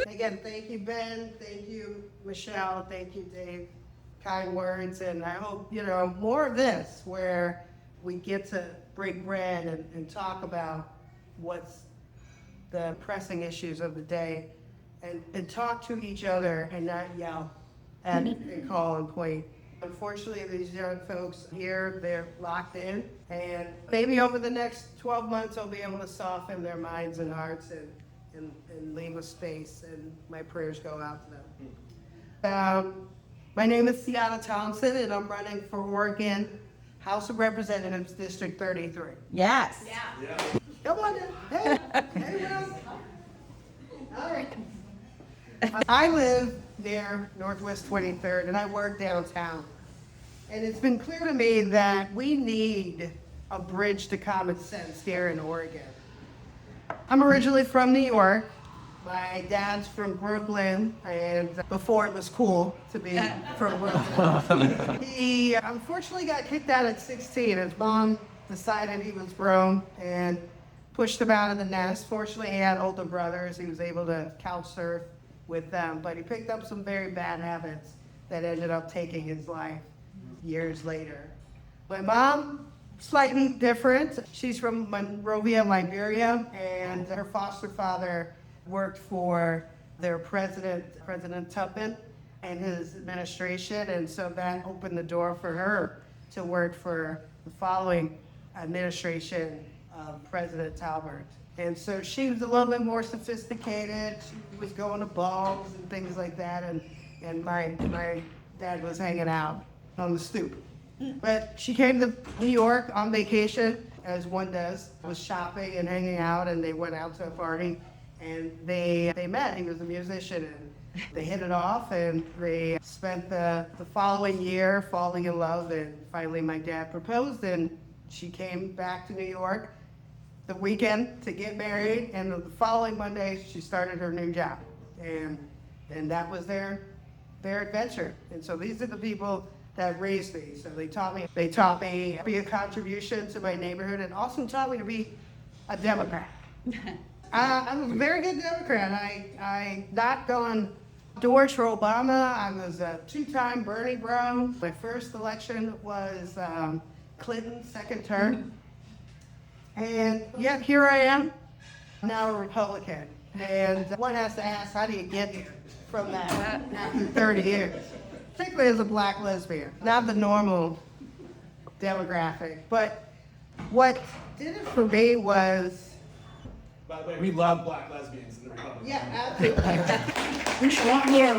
Again, thank you, Ben. Thank you, Michelle. Thank you, Dave. Kind words. And I hope, more of this where we get to break bread and talk about what's the pressing issues of the day and talk to each other and not yell and call and point. Unfortunately, these young folks here, they're locked in, and maybe over the next 12 months, I'll be able to soften their minds and hearts and leave a space, and my prayers go out to them. My name is Ciatta Thompson, and I'm running for Oregon House of Representatives, District 33. Yes. Yeah. Come on in. Hey, Rose. All right. I live near Northwest 23rd, and I work downtown. And it's been clear to me that we need a bridge to common sense here in Oregon. I'm originally from New York. My dad's from Brooklyn, and before it was cool to be from Brooklyn. He unfortunately got kicked out at 16. His mom decided he was grown and pushed him out of the nest. Fortunately, he had older brothers. He was able to couch surf with them, but he picked up some very bad habits that ended up taking his life years later. My mom, slightly different. She's from Monrovia, Liberia, and her foster father worked for their president, President Thompson, and his administration, and so that opened the door for her to work for the following administration of President Talbert. And so she was a little bit more sophisticated. She was going to balls and things like that, and my dad was hanging out on the stoop. But she came to New York on vacation, as one does, was shopping and hanging out, and they went out to a party, and they met. He was a musician, and they hit it off, and they spent the following year falling in love, and finally my dad proposed, and she came back to New York the weekend to get married, and the following Monday she started her new job, and that was their adventure. And so these are the people that raised me. So they taught me to be a contribution to my neighborhood, and also taught me to be a Democrat. I was a very good Democrat. I not going doors for Obama. I was a two-time Bernie bro. My first election was Clinton's second term. And yet here I am, now a Republican. And one has to ask, how do you get here from that after 30 years? Particularly as a black lesbian, not the normal demographic. But what did it for me was... By the way, we love black lesbians in the Republic. Yeah, absolutely. We want you.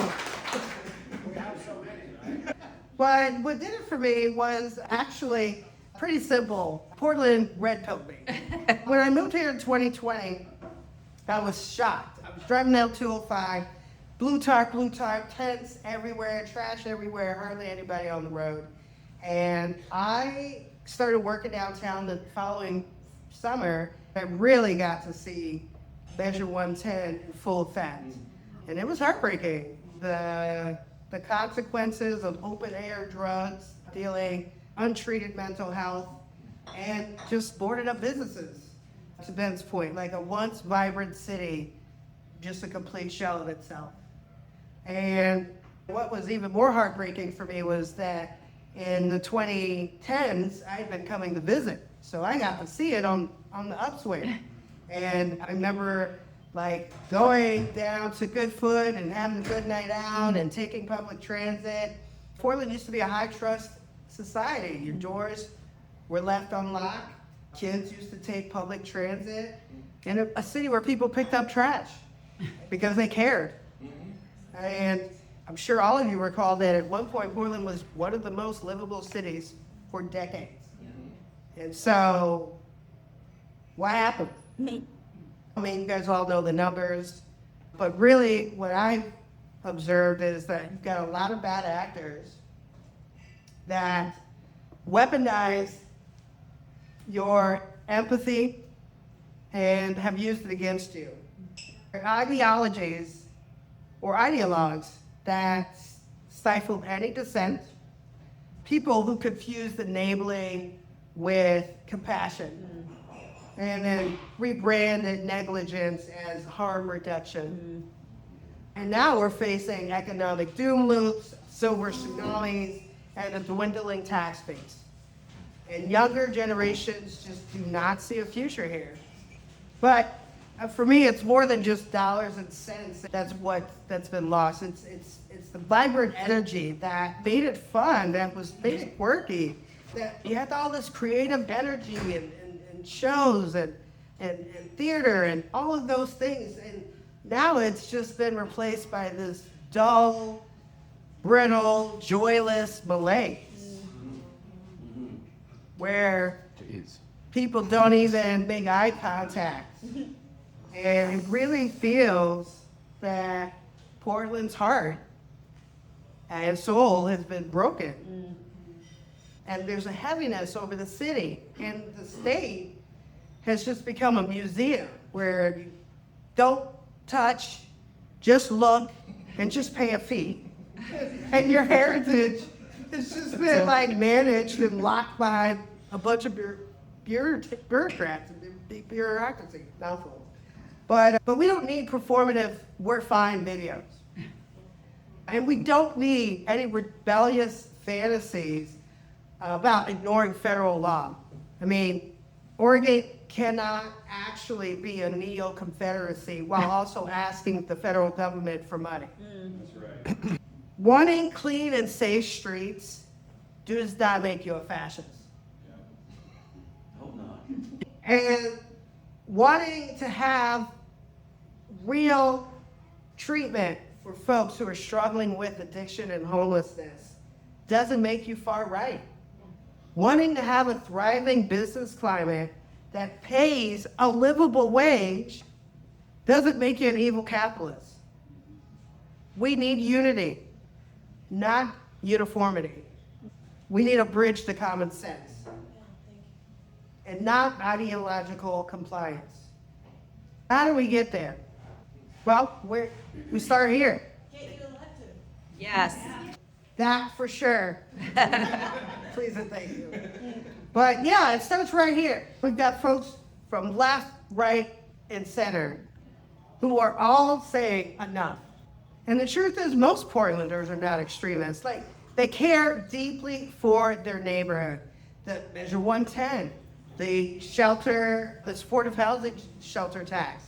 We have so many, right? But what did it for me was actually pretty simple. Portland red pilled me. When I moved here in 2020, I was shocked. I was driving down 205, blue tarp, tents everywhere, trash everywhere, hardly anybody on the road. And I started working downtown the following summer. I really got to see Measure 110 in full effect. And it was heartbreaking. The consequences of open air drugs dealing, untreated mental health, and just boarded up businesses. To Ben's point, like a once vibrant city, just a complete shell of itself. And what was even more heartbreaking for me was that in the 2010s, I'd been coming to visit. So I got to see it on the upswing. And I remember like going down to Goodfoot and having a good night out and taking public transit. Portland used to be a high trust society. Your doors were left unlocked. Kids used to take public transit. In a city where people picked up trash because they cared. And I'm sure all of you recall that at one point Portland was one of the most livable cities for decades. And so, what happened? I mean, you guys all know the numbers, but really what I've observed is that you've got a lot of bad actors that weaponize your empathy and have used it against you. Ideologies or ideologues that stifle any dissent, people who confuse enabling with compassion, and then rebranded negligence as harm reduction. And now we're facing economic doom loops, silver tsunamis, and a dwindling tax base. And younger generations just do not see a future here. But for me, it's more than just dollars and cents. That's been lost. It's the vibrant energy that made it fun, that made it quirky, that you had all this creative energy and shows and theater and all of those things. And now it's just been replaced by this dull, brittle, joyless malaise, where people don't even make eye contact. And it really feels that Portland's heart and soul has been broken. And there's a heaviness over the city, and the state has just become a museum where you don't touch, just look, and just pay a fee. And your heritage has just been like managed and locked behind a bunch of bureaucrats and bureaucracy. Mouthful. But we don't need performative "we're fine" videos. And we don't need any rebellious fantasies about ignoring federal law. I mean, Oregon cannot actually be a neo-confederacy while also asking the federal government for money. That's right. Wanting clean and safe streets does not make you a fascist. Yeah. Hope not. And wanting to have real treatment for folks who are struggling with addiction and homelessness doesn't make you far right. Wanting to have a thriving business climate that pays a livable wage doesn't make you an evil capitalist. We need unity, not uniformity. We need a bridge to common sense and not ideological compliance. How do we get there? Well, we start here. Get you elected. Yes. That for sure. Please and thank you. But yeah, it starts right here. We've got folks from left, right, and center who are all saying enough. And the truth is, most Portlanders are not extremists. Like, they care deeply for their neighborhood. The Measure 110, the supportive housing shelter tax,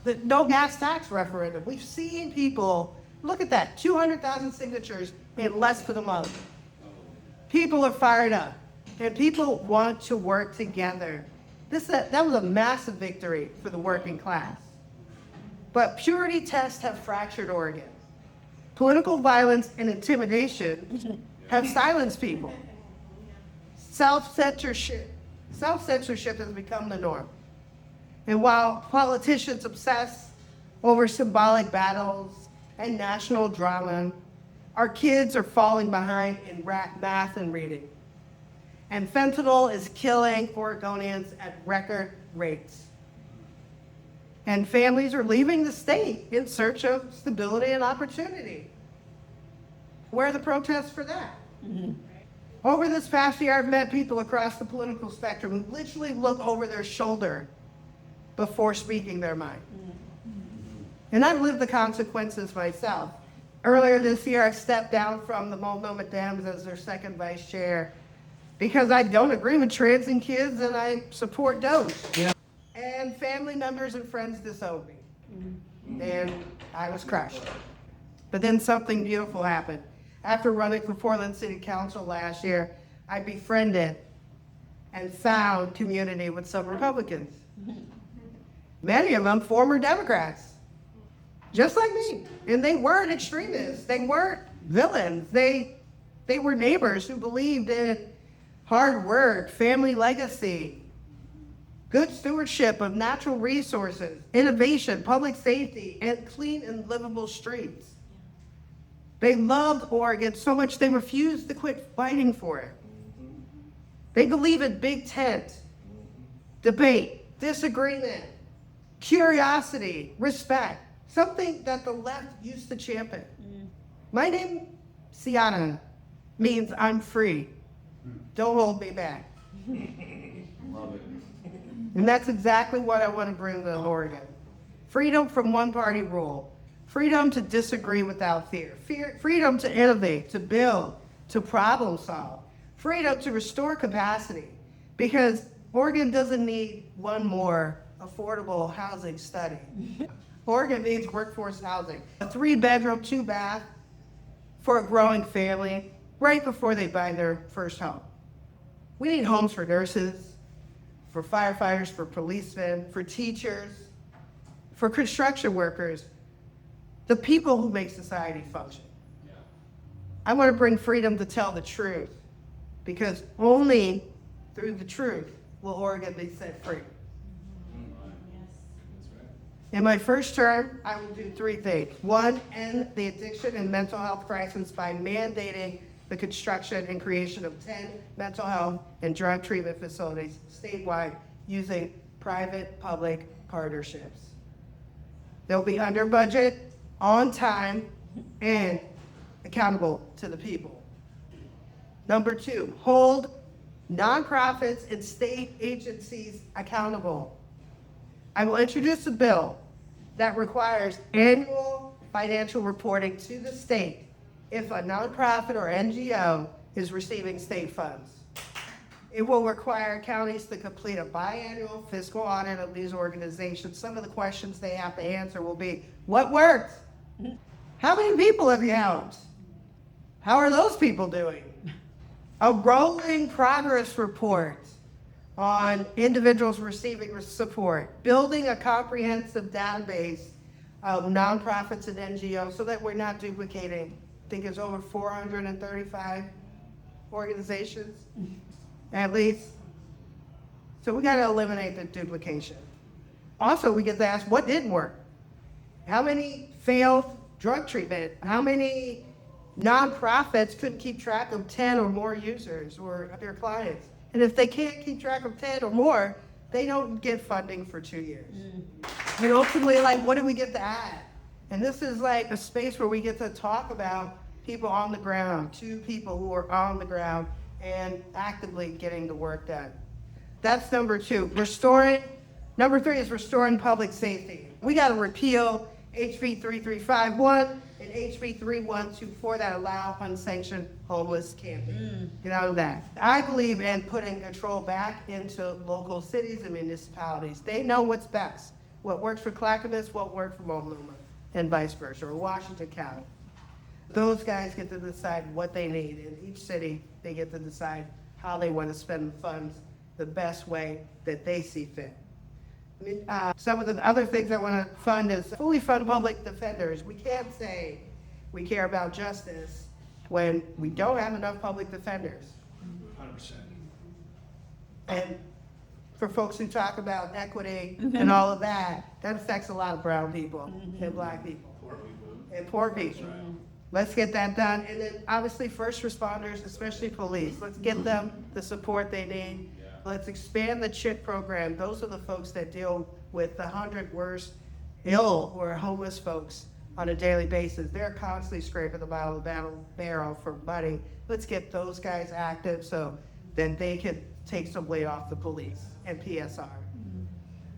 the no gas tax referendum. We've seen people, look at that, 200,000 signatures in less than a month. People are fired up, and people want to work together. That was a massive victory for the working class. But purity tests have fractured Oregon. Political violence and intimidation have silenced people. Self-censorship has become the norm. And while politicians obsess over symbolic battles and national drama, our kids are falling behind in math and reading. And fentanyl is killing Oregonians at record rates. And families are leaving the state in search of stability and opportunity. Where are the protests for that? Mm-hmm. Over this past year, I've met people across the political spectrum who literally look over their shoulder before speaking their mind. Mm-hmm. And I've lived the consequences myself. Earlier this year, I stepped down from the Multnomah Dems as their second vice chair because I don't agree with trans and kids and I support those. Yeah. And family members and friends disowned me. Mm-hmm. And I was crushed. But then something beautiful happened. After running for Portland City Council last year, I befriended and found community with some Republicans. Many of them former Democrats, just like me. And they weren't extremists. They weren't villains. They were neighbors who believed in hard work, family legacy, good stewardship of natural resources, innovation, public safety, and clean and livable streets. They loved Oregon so much they refused to quit fighting for it. They believe in big tent, debate, disagreement, curiosity, respect, something that the left used to champion. My name, Ciatta, means I'm free. Don't hold me back. Love it. And that's exactly what I want to bring to Oregon. Freedom from one-party rule. Freedom to disagree without fear. Freedom to innovate, to build, to problem solve. Freedom to restore capacity. Because Oregon doesn't need one more affordable housing study. Oregon needs workforce housing. A 3-bedroom, 2-bath for a growing family right before they buy their first home. We need homes for nurses, for firefighters, for policemen, for teachers, for construction workers, the people who make society function. I want to bring freedom to tell the truth, because only through the truth will Oregon be set free. In my first term, I will do 3 things. 1, end the addiction and mental health crisis by mandating the construction and creation of 10 mental health and drug treatment facilities statewide using private-public partnerships. They'll be under budget, on time, and accountable to the people. Number 2, hold nonprofits and state agencies accountable. I will introduce a bill that requires annual financial reporting to the state if a nonprofit or NGO is receiving state funds. It will require counties to complete a biannual fiscal audit of these organizations. Some of the questions they have to answer will be, what worked? How many people have you helped? How are those people doing? A rolling progress report on individuals receiving support, building a comprehensive database of nonprofits and NGOs so that we're not duplicating. I think it's over 435 organizations, at least. So we gotta eliminate the duplication. Also, we get to ask, what didn't work? How many failed drug treatment? How many nonprofits couldn't keep track of 10 or more users or their clients? And if they can't keep track of 10 or more, they don't get funding for 2 years. And ultimately, like, what do we get to add? And this is like a space where we get to talk about people on the ground, 2 people who are on the ground and actively getting the work done. That's number 2. Number 3 is restoring public safety. We got to repeal HB 3351 and HB 3124 that allow unsanctioned homeless camping. Get out of that. I believe in putting control back into local cities and municipalities. They know what's best. What works for Clackamas, what works for Multnomah, and vice versa, or Washington County. Those guys get to decide what they need. In each city, they get to decide how they want to spend the funds the best way that they see fit. Some of the other things I want to fund is fully fund public defenders. We can't say we care about justice when we don't have enough public defenders. 100%. And for folks who talk about equity and all of that, that affects a lot of brown people and black people and poor people. Right. Let's get that done. And then obviously first responders, especially police, let's get them the support they need. Let's expand the CHIP program. Those are the folks that deal with the 100 worst ill or homeless folks on a daily basis. They're constantly scraping the bottom of the barrel for money. Let's get those guys active so then they can take some weight off the police and PSR.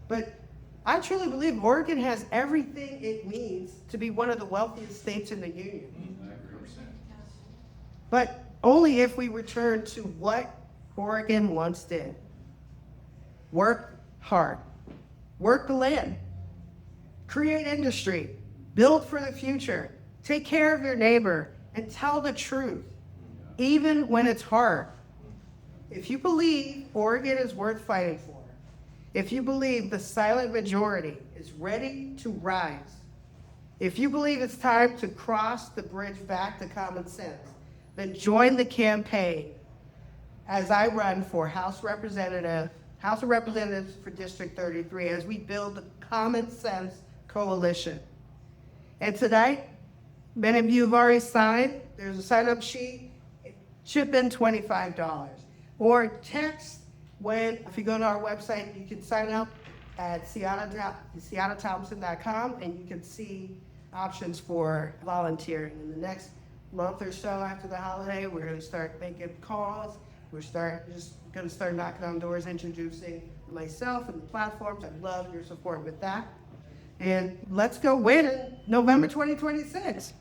But I truly believe Oregon has everything it needs to be one of the wealthiest states in the union. 100%. But only if we return to what Oregon once did. Work hard. Work the land. Create industry. Build for the future. Take care of your neighbor and tell the truth, even when it's hard. If you believe Oregon is worth fighting for, if you believe the silent majority is ready to rise, if you believe it's time to cross the bridge back to common sense, then join the campaign as I run for House of Representatives for District 33 as we build the common sense coalition. And tonight, many of you have already signed. There's a sign-up sheet. Chip in $25. Or text if you go to our website, you can sign up at CiattaThompson.com and you can see options for volunteering. In the next month or so after the holiday, we're going to start making calls. We're just going to start knocking on doors, introducing myself and the platforms. I'd love your support with that. And let's go win in November 2026.